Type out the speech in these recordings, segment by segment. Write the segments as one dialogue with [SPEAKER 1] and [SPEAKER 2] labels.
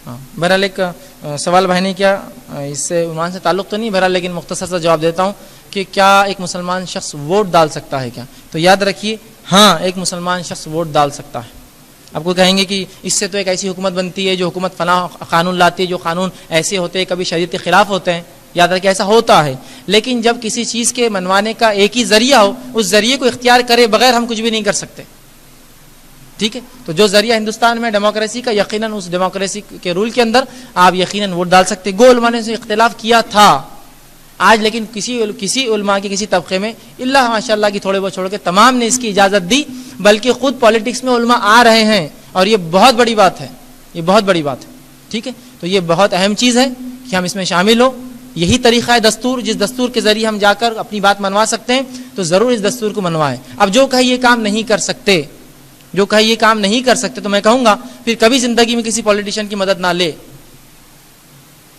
[SPEAKER 1] ہاں بہرحال ایک سوال بھائی نے کیا، اس سے عنوان سے تعلق تو نہیں بہرحال، لیکن مختصر سا جواب دیتا ہوں کہ کیا ایک مسلمان شخص ووٹ ڈال سکتا ہے کیا؟ تو یاد رکھیے ہاں ایک مسلمان شخص ووٹ ڈال سکتا ہے۔ آپ کو کہیں گے کہ اس سے تو ایک ایسی حکومت بنتی ہے جو حکومت فلاں قانون لاتی ہے، جو قانون ایسے ہوتے ہیں کبھی شریعت کے خلاف ہوتے ہیں، یاد رکھیں ایسا ہوتا ہے، لیکن جب کسی چیز کے منوانے کا ایک ہی ذریعہ ہو، اس ذریعے کو اختیار کرے بغیر ہم کچھ بھی نہیں کر سکتے، ٹھیک ہے؟ تو جو ذریعہ ہندوستان میں ڈیموکریسی کا، یقیناً اس ڈیموکریسی کے رول کے اندر آپ یقیناً ووٹ ڈال سکتے۔ گو علماء نے سے اختلاف کیا تھا آج، لیکن کسی علماء کے کسی طبقے میں اللہ ماشاء اللہ کی تھوڑے بہت چھوڑ کے تمام نے اس کی اجازت دی، بلکہ خود پالیٹکس میں علماء آ رہے ہیں، اور یہ بہت بڑی بات ہے، یہ بہت بڑی بات ہے، ٹھیک ہے؟ تو یہ بہت اہم چیز ہے کہ ہم اس میں شامل ہوں۔ یہی طریقہ ہے دستور، جس دستور کے ذریعے ہم جا کر اپنی بات منوا سکتے ہیں، تو ضرور اس دستور کو منوائیں۔ اب جو کہے یہ کام نہیں کر سکتے، جو کہے یہ کام نہیں کر سکتے، تو میں کہوں گا پھر کبھی زندگی میں کسی پولیٹیشین کی مدد نہ لے،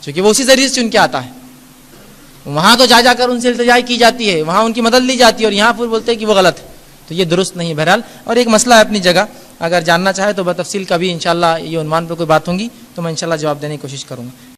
[SPEAKER 1] کیونکہ وہ اسی ذریعے سے چن کے آتا ہے۔ وہاں تو جا کر ان سے التجا کی جاتی ہے، وہاں ان کی مدد لی جاتی ہے، اور یہاں پھر بولتے ہیں کہ وہ غلط ہے، تو یہ درست نہیں ہے بہرحال۔ اور ایک مسئلہ ہے اپنی جگہ، اگر جاننا چاہے تو بتفصیل کبھی انشاءاللہ یہ عنوان پہ کوئی بات ہوں گی تو میں انشاءاللہ جواب دینے کی کوشش کروں گا۔